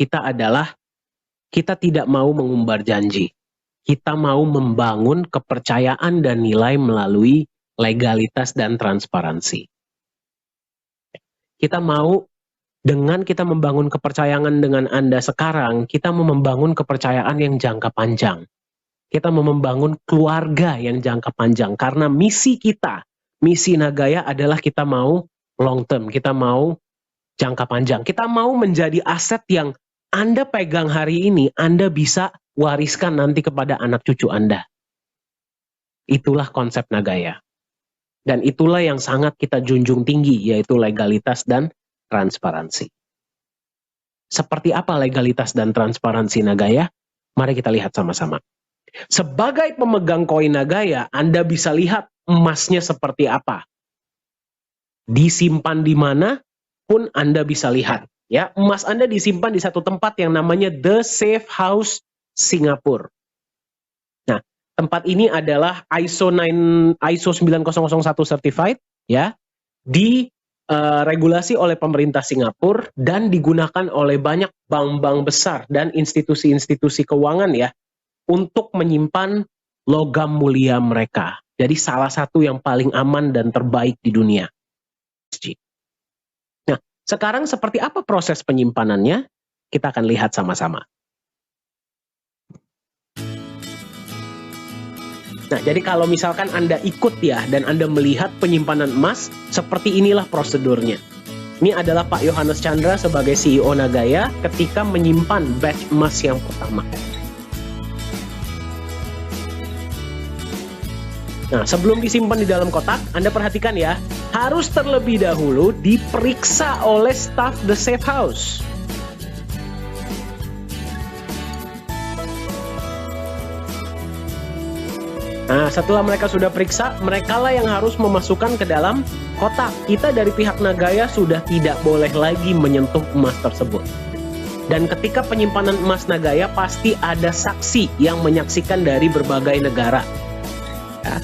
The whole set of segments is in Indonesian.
kita adalah kita tidak mau mengumbar janji. Kita mau membangun kepercayaan dan nilai melalui legalitas dan transparansi. Kita mau, dengan kita membangun kepercayaan dengan Anda sekarang, kita mau membangun kepercayaan yang jangka panjang. Kita mau membangun keluarga yang jangka panjang. Karena misi kita, misi Nagaya adalah kita mau long term, kita mau jangka panjang. Kita mau menjadi aset yang Anda pegang hari ini, Anda bisa wariskan nanti kepada anak cucu Anda. Itulah konsep Nagaya. Dan itulah yang sangat kita junjung tinggi, yaitu legalitas dan transparansi. Seperti apa legalitas dan transparansi Nagaya? Mari kita lihat sama-sama. Sebagai pemegang koin Nagaya, Anda bisa lihat emasnya seperti apa. Disimpan di mana pun Anda bisa lihat. Ya, emas Anda disimpan di satu tempat yang namanya The Safe House Singapura. Nah, tempat ini adalah ISO 9001 certified, ya, regulasi oleh pemerintah Singapura dan digunakan oleh banyak bank-bank besar dan institusi-institusi keuangan, ya, untuk menyimpan logam mulia mereka. Jadi salah satu yang paling aman dan terbaik di dunia. Nah, sekarang seperti apa proses penyimpanannya? Kita akan lihat sama-sama. Nah, jadi kalau misalkan Anda ikut ya, dan Anda melihat penyimpanan emas, seperti inilah prosedurnya. Ini adalah Pak Yohanes Chandra sebagai CEO Nagaya ketika menyimpan batch emas yang pertama. Nah, sebelum disimpan di dalam kotak, Anda perhatikan ya, harus terlebih dahulu diperiksa oleh staf The Safe House. Nah, setelah mereka sudah periksa, merekalah yang harus memasukkan ke dalam kotak. Kita dari pihak Nagaya sudah tidak boleh lagi menyentuh emas tersebut. Dan ketika penyimpanan emas Nagaya, pasti ada saksi yang menyaksikan dari berbagai negara. Ya.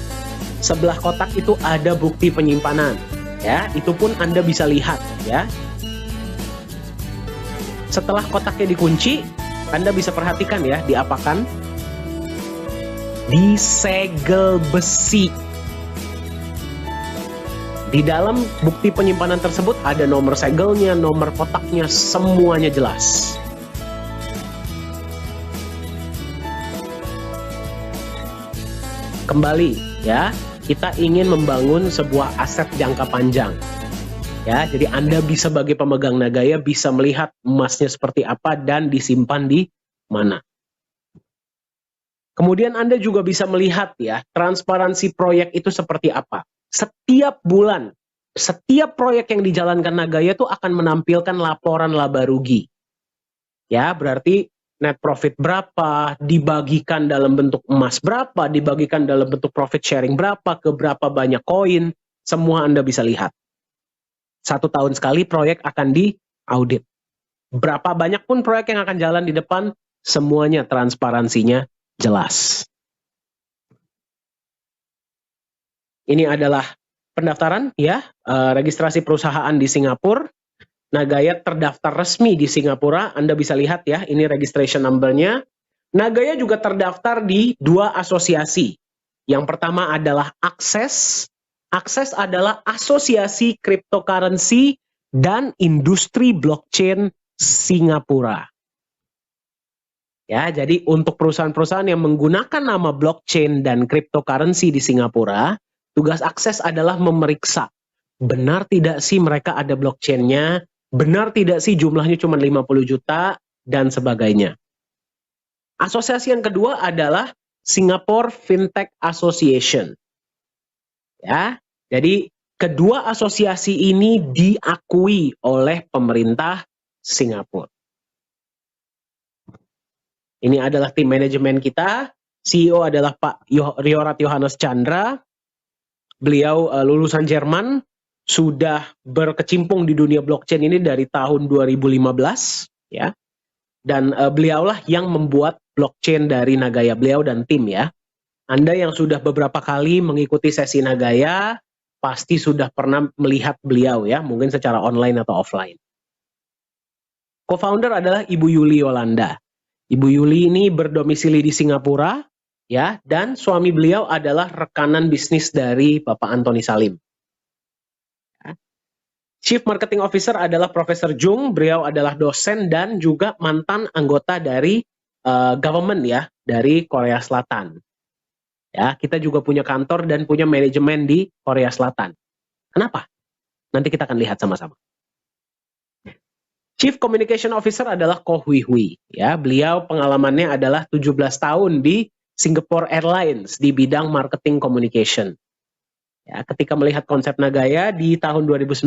Sebelah kotak itu ada bukti penyimpanan. Ya, itu pun Anda bisa lihat. Ya. Setelah kotaknya dikunci, Anda bisa perhatikan ya, diapakan? Disegel besi. Di dalam bukti penyimpanan tersebut ada nomor segelnya, nomor kotaknya, semuanya jelas. Kembali ya, kita ingin membangun sebuah aset jangka panjang. Ya, jadi Anda bisa sebagai pemegang Nagaya bisa melihat emasnya seperti apa dan disimpan di mana. Kemudian Anda juga bisa melihat ya, transparansi proyek itu seperti apa. Setiap bulan, setiap proyek yang dijalankan Nagaya itu akan menampilkan laporan laba rugi. Ya, berarti net profit berapa, dibagikan dalam bentuk emas berapa, dibagikan dalam bentuk profit sharing berapa, ke berapa banyak koin, semua Anda bisa lihat. 1 tahun sekali proyek akan diaudit. Berapa banyak pun proyek yang akan jalan di depan, semuanya transparansinya jelas. Ini adalah pendaftaran ya, registrasi perusahaan di Singapura. Nagaya terdaftar resmi di Singapura. Anda bisa lihat ya, ini registration number-nya. Nagaya juga terdaftar di 2 asosiasi. Yang pertama adalah Access. Access adalah asosiasi cryptocurrency dan industri blockchain Singapura. Ya, jadi untuk perusahaan-perusahaan yang menggunakan nama blockchain dan cryptocurrency di Singapura, tugas Access adalah memeriksa benar tidak sih mereka ada blockchain-nya, benar tidak sih jumlahnya cuma 50 juta, dan sebagainya. Asosiasi yang kedua adalah Singapore Fintech Association. Ya, jadi kedua asosiasi ini diakui oleh pemerintah Singapura. Ini adalah tim manajemen kita. CEO adalah Pak Riorat Yohanes Chandra. Beliau lulusan Jerman, sudah berkecimpung di dunia blockchain ini dari tahun 2015, ya. Dan beliaulah yang membuat blockchain dari Nagaya, beliau dan tim ya. Anda yang sudah beberapa kali mengikuti sesi Nagaya, pasti sudah pernah melihat beliau ya, mungkin secara online atau offline. Co-founder adalah Ibu Yuli Yolanda. Ibu Yuli ini berdomisili di Singapura, ya, dan suami beliau adalah rekanan bisnis dari Bapak Antoni Salim. Chief Marketing Officer adalah Profesor Jung, beliau adalah dosen dan juga mantan anggota dari government ya, dari Korea Selatan. Ya, kita juga punya kantor dan punya manajemen di Korea Selatan. Kenapa? Nanti kita akan lihat sama-sama. Chief Communication Officer adalah Ko Hui Hui. Ya, beliau pengalamannya adalah 17 tahun di Singapore Airlines di bidang marketing communication. Ya, ketika melihat konsep Nagaya di tahun 2019,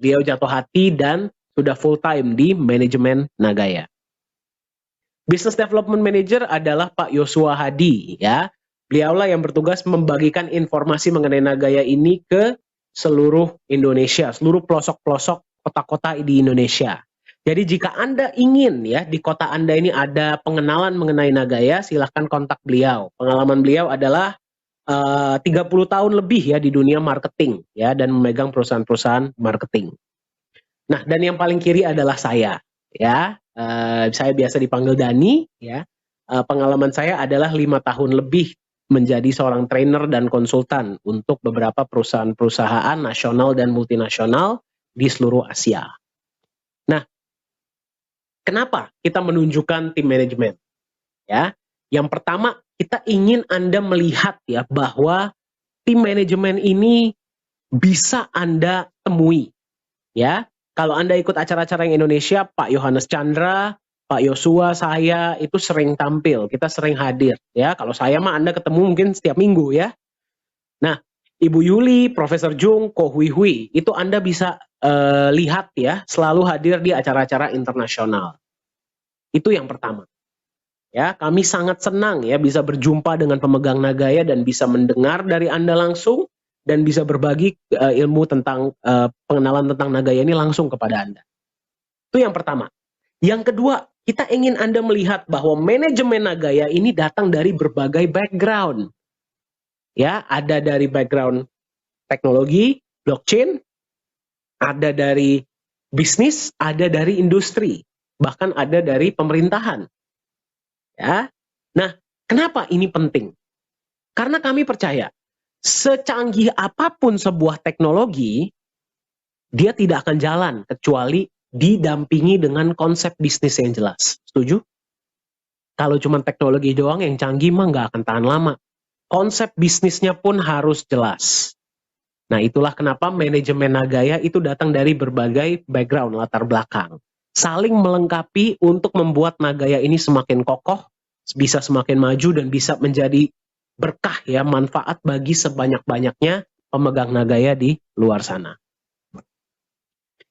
beliau jatuh hati dan sudah full time di manajemen Nagaya. Business Development Manager adalah Pak Yosua Hadi, ya. Beliaulah yang bertugas membagikan informasi mengenai Nagaya ini ke seluruh Indonesia, seluruh pelosok-pelosok kota-kota di Indonesia. Jadi jika Anda ingin ya di kota Anda ini ada pengenalan mengenai Nagaya, silahkan kontak beliau. Pengalaman beliau adalah 30 tahun lebih ya di dunia marketing ya dan memegang perusahaan-perusahaan marketing. Nah, dan yang paling kiri adalah saya ya. Saya biasa dipanggil Dani ya. Pengalaman saya adalah 5 tahun lebih menjadi seorang trainer dan konsultan untuk beberapa perusahaan-perusahaan nasional dan multinasional di seluruh Asia. Nah, kenapa kita menunjukkan tim manajemen? Ya, yang pertama kita ingin Anda melihat ya bahwa tim manajemen ini bisa Anda temui. Ya, kalau Anda ikut acara-acara yang Indonesia, Pak Yohanes Chandra, Pak Yosua, saya itu sering tampil, kita sering hadir. Ya, kalau saya mah Anda ketemu mungkin setiap minggu ya. Nah, Ibu Yuli, Profesor Jung, Ko Hui Hui, itu Anda bisa lihat ya, selalu hadir di acara-acara internasional. Itu yang pertama. Ya, kami sangat senang ya bisa berjumpa dengan pemegang Nagaya dan bisa mendengar dari Anda langsung dan bisa berbagi ilmu tentang pengenalan tentang Nagaya ini langsung kepada Anda. Itu yang pertama. Yang kedua, kita ingin Anda melihat bahwa manajemen Nagaya ini datang dari berbagai background. Ya, ada dari background teknologi, blockchain, ada dari bisnis, ada dari industri, bahkan ada dari pemerintahan. Ya. Nah, kenapa ini penting? Karena kami percaya, secanggih apapun sebuah teknologi, dia tidak akan jalan kecuali didampingi dengan konsep bisnis yang jelas. Setuju? Kalau cuma teknologi doang yang canggih mah nggak akan tahan lama. Konsep bisnisnya pun harus jelas. Nah, itulah kenapa manajemen Nagaya itu datang dari berbagai background, latar belakang. Saling melengkapi untuk membuat Nagaya ini semakin kokoh, bisa semakin maju dan bisa menjadi berkah ya, manfaat bagi sebanyak-banyaknya pemegang Nagaya di luar sana.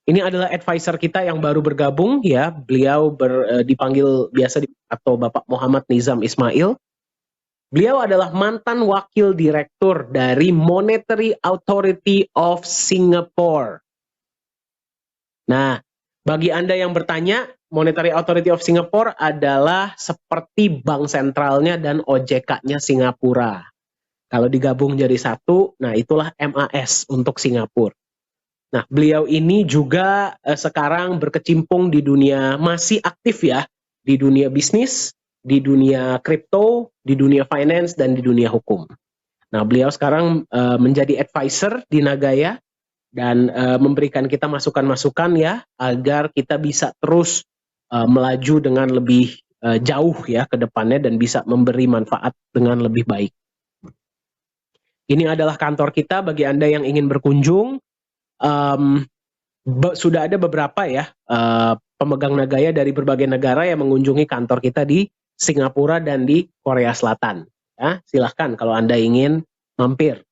Ini adalah advisor kita yang baru bergabung ya, beliau dipanggil biasa atau Bapak Muhammad Nizam Ismail. Beliau adalah mantan wakil direktur dari Monetary Authority of Singapore. Nah, bagi Anda yang bertanya, Monetary Authority of Singapore adalah seperti bank sentralnya dan OJK-nya Singapura. Kalau digabung jadi satu, nah itulah MAS untuk Singapura. Nah, beliau ini juga sekarang berkecimpung di dunia, masih aktif ya, di dunia bisnis, di dunia kripto, di dunia finance, dan di dunia hukum. Nah, beliau sekarang menjadi advisor di Nagaya dan memberikan kita masukan-masukan ya, agar kita bisa terus melaju dengan lebih jauh ya ke depannya dan bisa memberi manfaat dengan lebih baik. Ini adalah kantor kita bagi Anda yang ingin berkunjung. Sudah ada beberapa ya pemegang Nagaya dari berbagai negara yang mengunjungi kantor kita di Singapura dan di Korea Selatan. Ya, silahkan kalau Anda ingin mampir